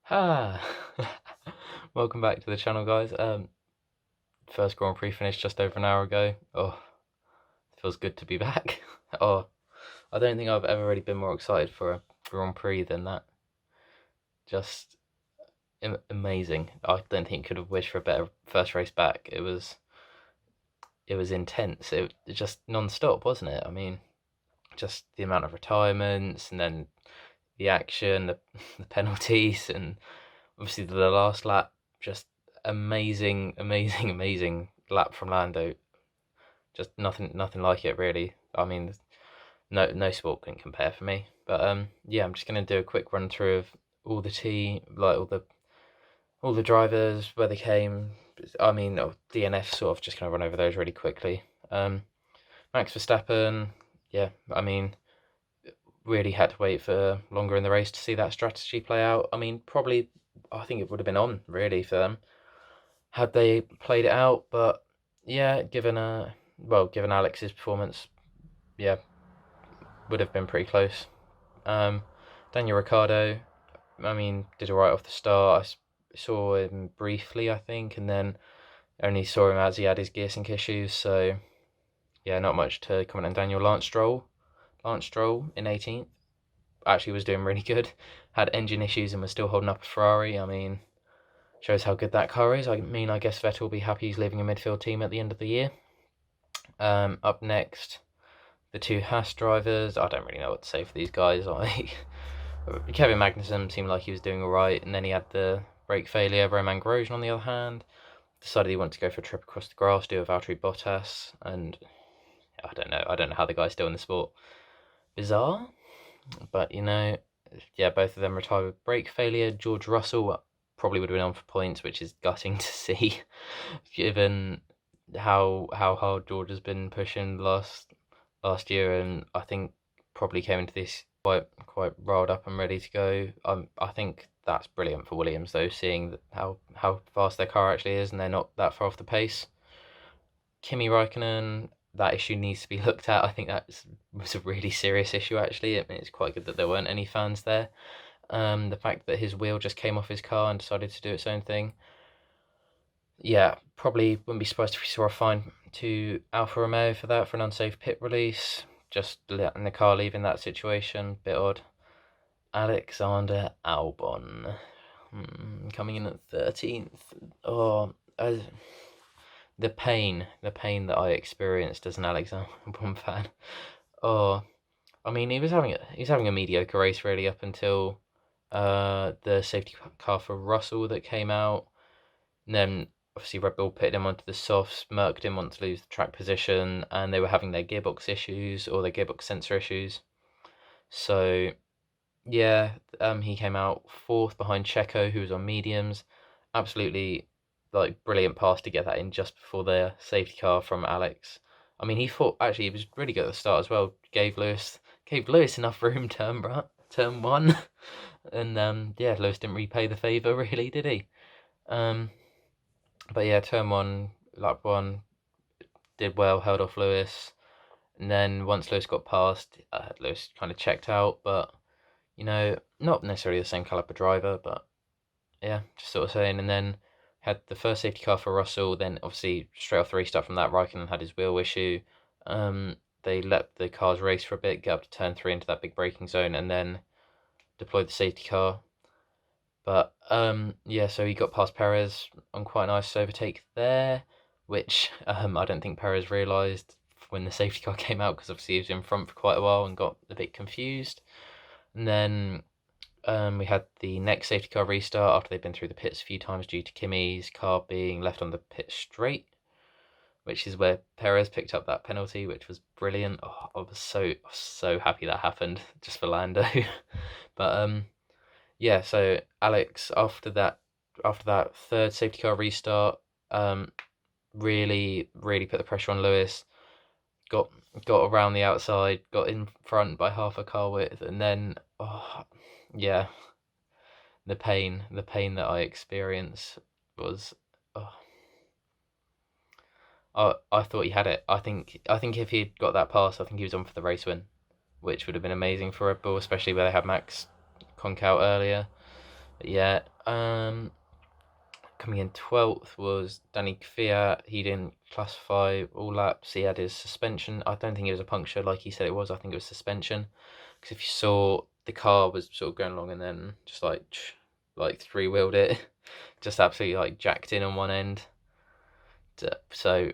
Ah, welcome back to the channel, guys. First Grand Prix finished just over an hour ago. Oh, it feels good to be back. Oh, I don't think I've ever really been more excited for a Grand Prix than that. Just amazing. I don't think could have wished for a better first race back. It was intense. It just non-stop, wasn't it? I mean, just the amount of retirements and then the action, the penalties, and obviously the last lap, just amazing, amazing, amazing lap from Lando. Just nothing like it really. I mean, no sport can compare for me. But yeah, I'm just gonna do a quick run through of all the like all the drivers, where they came. I mean, DNF, sort of just gonna run over those really quickly. Max Verstappen, yeah, I mean, really had to wait for longer in the race to see that strategy play out. I mean, probably, I think it would have been on really for them had they played it out. But yeah, given Alex's performance, yeah, would have been pretty close. Um, Daniel Ricciardo, I mean, did alright off the start. I saw him briefly, I think, and then only saw him as he had his gear sync issues. So yeah, not much to comment on Daniel. Lance Stroll in 18th, actually was doing really good. Had engine issues and was still holding up a Ferrari. I mean, shows how good that car is. I mean, I guess Vettel will be happy he's leaving a midfield team at the end of the year. Up next, the two Haas drivers. I don't really know what to say for these guys. Kevin Magnussen seemed like he was doing all right, and then he had the brake failure. Romain Grosjean, on the other hand, decided he wanted to go for a trip across the grass, do a Valtteri Bottas, and I don't know how the guy's still in the sport. Bizarre, but yeah, both of them retired with brake failure. George Russell probably would have been on for points, which is gutting to see, given how hard George has been pushing last year, and I think probably came into this quite riled up and ready to go. I think that's brilliant for Williams, though, seeing how fast their car actually is, and they're not that far off the pace. Kimi Raikkonen, that issue needs to be looked at. I think that was a really serious issue, actually. I mean, it's quite good that there weren't any fans there. The fact that his wheel just came off his car and decided to do its own thing. Yeah, probably wouldn't be surprised if we saw a fine to Alfa Romeo for that, for an unsafe pit release. Just letting the car leave in that situation, bit odd. Alexander Albon, coming in at 13th. Oh, the pain that I experienced as an Alexander Albon fan. Oh, I mean, he was having a mediocre race really up until the safety car for Russell that came out. And then obviously Red Bull pitted him onto the softs, Merc didn't want to lose the track position, and they were having their gearbox issues, or their gearbox sensor issues. So yeah, he came out fourth behind Checo, who was on mediums. Absolutely, like, brilliant pass to get that in just before the safety car from Alex. I mean, he was really good at the start as well. Gave Lewis enough room turn one, and yeah, Lewis didn't repay the favour really, did he? But yeah, turn one, lap one, did well, held off Lewis, and then once Lewis got past, Lewis kind of checked out, but not necessarily the same caliber driver, but yeah, just sort of saying. And then had the first safety car for Russell. Then obviously straight off the restart from that, Raikkonen had his wheel issue. They let the cars race for a bit, get up to turn 3 into that big braking zone, and then deployed the safety car. But yeah, so he got past Perez on quite a nice overtake there, which I don't think Perez realised when the safety car came out, because obviously he was in front for quite a while and got a bit confused. And then we had the next safety car restart after they'd been through the pits a few times due to Kimi's car being left on the pit straight, which is where Perez picked up that penalty, which was brilliant. Oh, I was so happy that happened, just for Lando. But yeah, so Alex, after that third safety car restart, really put the pressure on Lewis. Got around the outside, got in front by half a car width, and then yeah, the pain that I experienced was, I thought he had it. I think if he'd got that pass, I think he was on for the race win, which would have been amazing for Red Bull, especially where they had Max conk out earlier. But yeah, coming in 12th was Danny Kvyat. He didn't classify all laps. He had his suspension. I don't think it was a puncture like he said it was. I think it was suspension. Because if you saw, the car was sort of going along and then just like three-wheeled it, just absolutely like jacked in on one end. So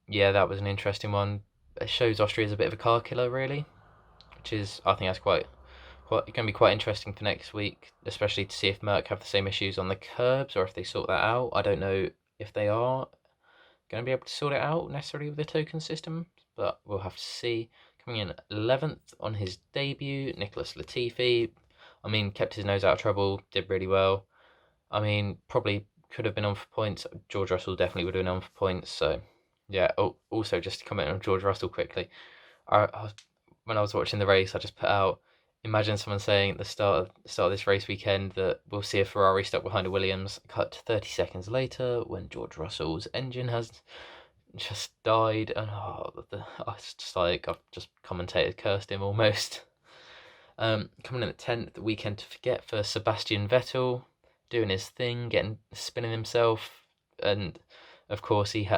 yeah, that was an interesting one. It shows Austria is a bit of a car killer, really, which is, I think that's quite going to be quite interesting for next week, especially to see if Merck have the same issues on the curbs or if they sort that out. I don't know if they are going to be able to sort it out necessarily with the token system, but we'll have to see. Coming in 11th on his debut, Nicholas Latifi. I mean, kept his nose out of trouble, did really well. I mean, probably could have been on for points. George Russell definitely would have been on for points. So, yeah. Oh, also, just to comment on George Russell quickly, when I was watching the race, I just put out. Imagine someone saying at the start of this race weekend that we'll see a Ferrari stuck behind a Williams. Cut to 30 seconds later, when George Russell's engine has just died, and I was just like, I've just commentated, cursed him almost. Coming in at 10th, the weekend to forget for Sebastian Vettel, doing his thing, spinning himself, and of course he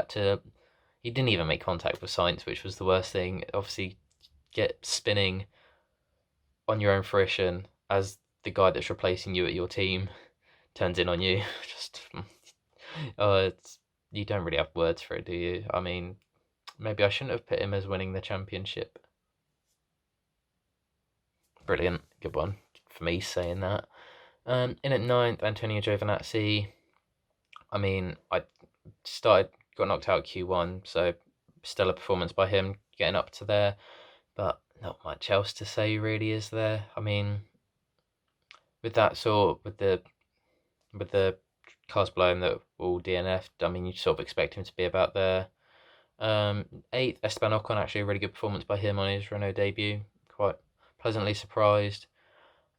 didn't even make contact with Sainz, which was the worst thing. Obviously, get spinning on your own fruition as the guy that's replacing you at your team turns in on you. Just, you don't really have words for it, do you? I mean, maybe I shouldn't have put him as winning the championship. Brilliant, good one for me saying that. In at 9th, Antonio Giovinazzi. I mean, got knocked out Q1, so stellar performance by him getting up to there, but not much else to say really, is there? I mean, with the cars below him that all DNF'd, I mean, you sort of expect him to be about there. 8th, Esteban Ocon, actually a really good performance by him on his Renault debut. Quite pleasantly surprised.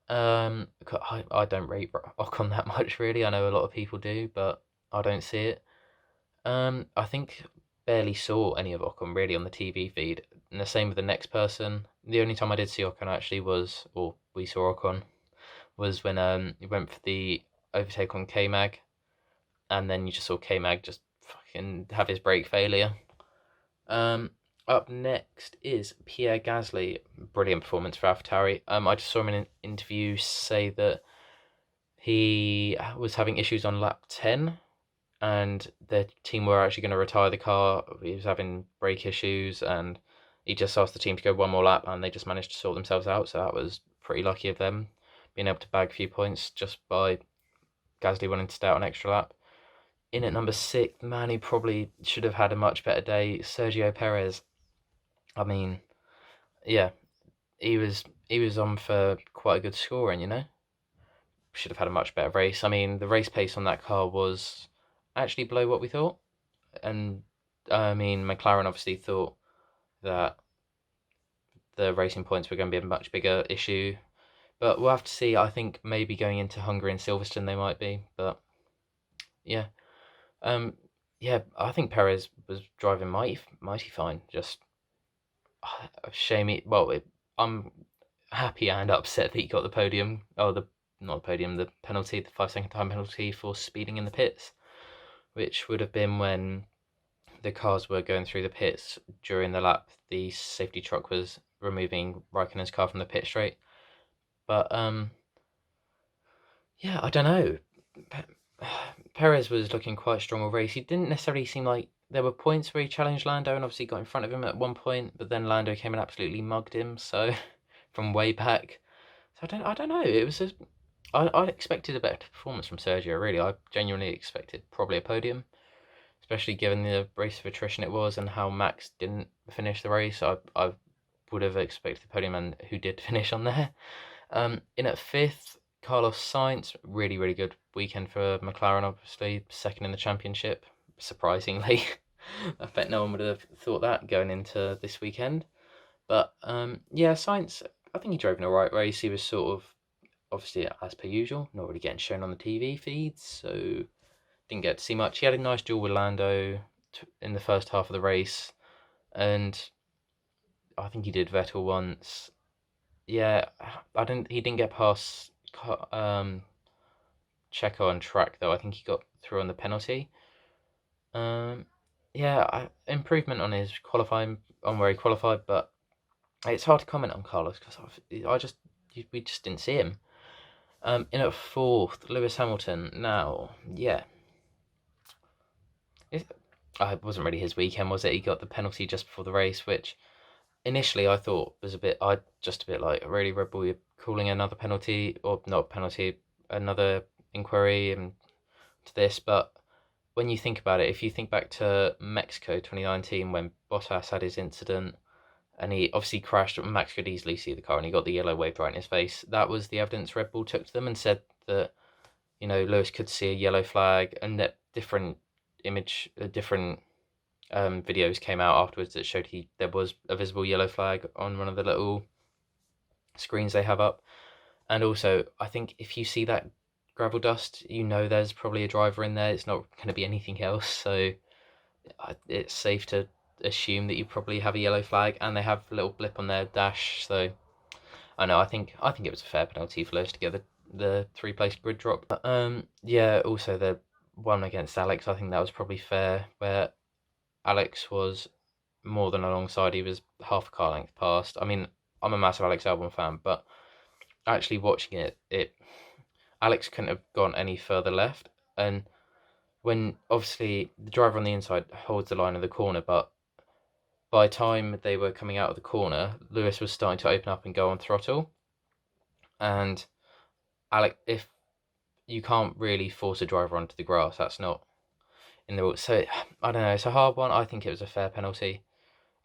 I don't rate Ocon that much really. I know a lot of people do, but I don't see it. I think barely saw any of Ocon really on the TV feed, and the same with the next person. The only time I did see Ocon actually or we saw Ocon, was when he went for the overtake on K-Mag, and then you just saw K-Mag just fucking have his brake failure. Up next is Pierre Gasly. Brilliant performance for AlphaTauri. I just saw him in an interview say that he was having issues on lap 10, and the team were actually going to retire the car. He was having brake issues, and he just asked the team to go one more lap, and they just managed to sort themselves out. So that was pretty lucky of them, being able to bag a few points just by Gasly wanting to stay out an extra lap. In at number 6, the man who probably should have had a much better day, Sergio Perez. I mean, yeah, he was on for quite a good scoring, you know. Should have had a much better race. I mean, the race pace on that car was actually below what we thought, and I mean, McLaren obviously thought that the racing points were going to be a much bigger issue, but we'll have to see. I think maybe going into Hungary and Silverstone they might be, but yeah, um, yeah, I think Perez was driving mighty fine. Just a shame I'm happy and upset that he got the podium. Oh, the not the podium, the penalty, the 5 second time penalty for speeding in the pits, which would have been when the cars were going through the pits during the lap. The safety truck was removing Raikkonen's car from the pit straight. But yeah, I don't know. Perez was looking quite strong all race. He didn't necessarily seem like there were points where he challenged Lando and obviously got in front of him at one point, but then Lando came and absolutely mugged him. So from way back, so I don't know. I expected a better performance from Sergio. Really, I genuinely expected probably a podium, especially given the race of attrition it was and how Max didn't finish the race. I would have expected the podium, and who did finish on there. In at 5th, Carlos Sainz. Really, really good weekend for McLaren, obviously. Second in the championship, surprisingly. I bet no one would have thought that going into this weekend. But yeah, Sainz, I think he drove in a right race. He was sort of, obviously, as per usual, not really getting shown on the TV feeds, so didn't get to see much. He had a nice duel with Lando in the first half of the race, and I think he did Vettel once. Yeah, I didn't. He didn't get past Checo on track though. I think he got through on the penalty. Yeah, improvement on his qualifying, on where he qualified, but it's hard to comment on Carlos because we just didn't see him. In at fourth, Lewis Hamilton. Now, yeah, it wasn't really his weekend, was it? He got the penalty just before the race, which initially I thought was just a bit like, really, Red Bull, you're calling another penalty, or not penalty, another inquiry into this. But when you think about it, if you think back to Mexico 2019 when Bottas had his incident and he obviously crashed, Max could easily see the car and he got the yellow wave right in his face. That was the evidence Red Bull took to them and said that, Lewis could see a yellow flag, and that different videos came out afterwards that showed there was a visible yellow flag on one of the little screens they have up. And also, I think if you see that gravel dust, there's probably a driver in there. It's not going to be anything else, so it's safe to assume that you probably have a yellow flag, and they have a little blip on their dash. So I know, I think it was a fair penalty for Lewis to get the 3-place grid drop. But, yeah, also the one against Alex, I think that was probably fair, where Alex was more than alongside. He was half a car length past. I mean, I'm a massive Alex Albon fan, but actually watching it Alex couldn't have gone any further left. And when obviously the driver on the inside holds the line of the corner, but by the time they were coming out of the corner, Lewis was starting to open up and go on throttle. And Alex, if you can't really force a driver onto the grass, that's not in the rules. So I don't know. It's a hard one. I think it was a fair penalty.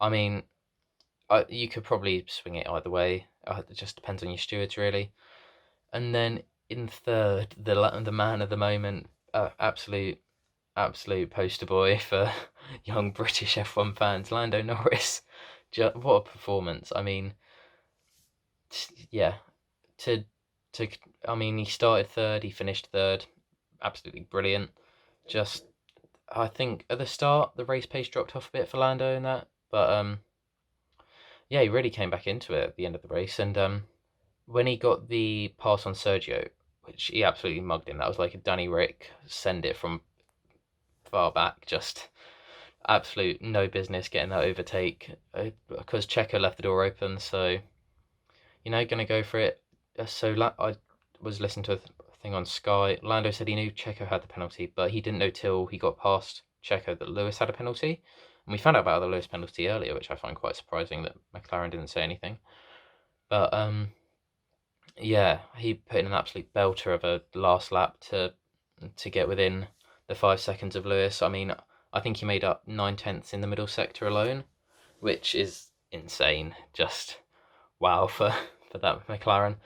I mean, you could probably swing it either way. It just depends on your stewards, really. And then in third, the man of the moment, absolute poster boy for young British F1 fans, Lando Norris. What a performance! I mean, yeah, he started third, he finished third, absolutely brilliant. Just, I think at the start the race pace dropped off a bit for Lando in that, but yeah, he really came back into it at the end of the race, and when he got the pass on Sergio, which he absolutely mugged him, that was like a Danny Rick send it from far back, just absolute no business getting that overtake, because Checo left the door open, so gonna go for it. So I was listening to a thing on Sky. Lando said he knew Checo had the penalty, but he didn't know till he got past Checo that Lewis had a penalty. And we found out about the Lewis penalty earlier, which I find quite surprising that McLaren didn't say anything. But yeah, he put in an absolute belter of a last lap to get within the 5 seconds of Lewis. I mean, I think he made up 9/10 in the middle sector alone, which is insane. Just wow for that McLaren.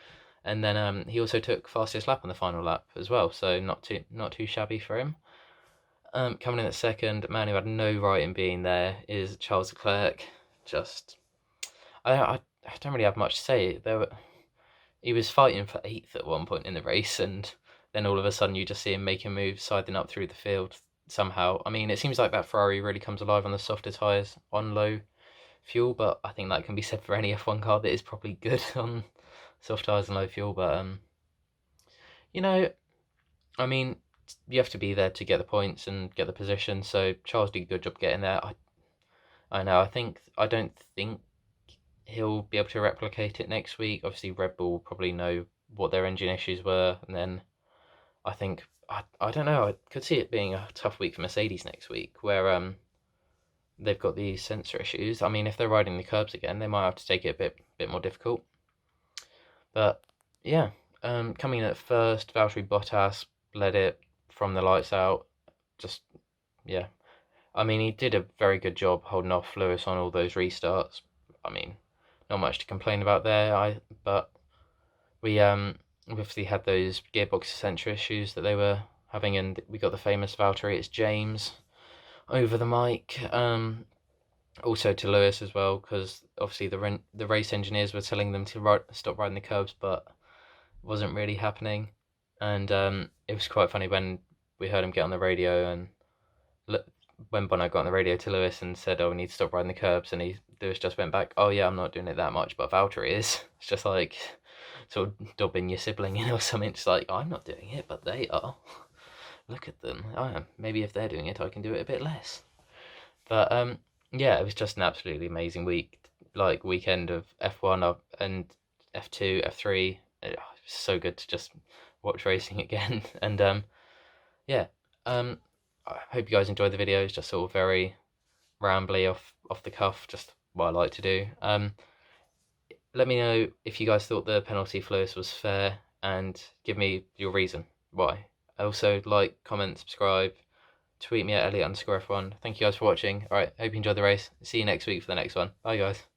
And then he also took fastest lap on the final lap as well, so not too shabby for him. Coming in at second, man who had no right in being there, is Charles Leclerc. Just, I don't really have much to say. He was fighting for 8th at one point in the race, and then all of a sudden you just see him making moves, sidling up through the field somehow. I mean, it seems like that Ferrari really comes alive on the softer tyres on low fuel, but I think that can be said for any F1 car that is probably good on soft tyres and low fuel. But I mean, you have to be there to get the points and get the position. So Charles did a good job getting there. I know. I don't think he'll be able to replicate it next week. Obviously, Red Bull will probably know what their engine issues were, and then I think I don't know. I could see it being a tough week for Mercedes next week, where they've got these sensor issues. I mean, if they're riding the curbs again, they might have to take it a bit more difficult. But yeah, coming in at first, Valtteri Bottas led it from the lights out. Just, yeah. I mean, he did a very good job holding off Lewis on all those restarts. I mean, not much to complain about there. But we obviously had those gearbox sensor issues that they were having, and we got the famous Valtteri, it's James, over the mic. Also to Lewis as well, because obviously the race engineers were telling them to stop riding the curbs, but it wasn't really happening. And it was quite funny when we heard him get on the radio, and when Bono got on the radio to Lewis and said, "Oh, we need to stop riding the curbs," and Lewis just went back, "Oh yeah, I'm not doing it that much, but Valtteri is." It's just like, sort of dobbing your sibling in or something. It's like, I'm not doing it, but they are. Look at them. I am. Maybe if they're doing it, I can do it a bit less. But yeah, it was just an absolutely amazing week. Like weekend of F1 and F2, F3. It was so good to just watch racing again. And yeah, I hope you guys enjoyed the video. It's just sort of very rambly off the cuff, just what I like to do. Let me know if you guys thought the penalty for Lewis was fair, and give me your reason why. Also, like, comment, subscribe, tweet me at Elliot_F1. Thank you guys for watching. Alright, hope you enjoyed the race. See you next week for the next one. Bye guys.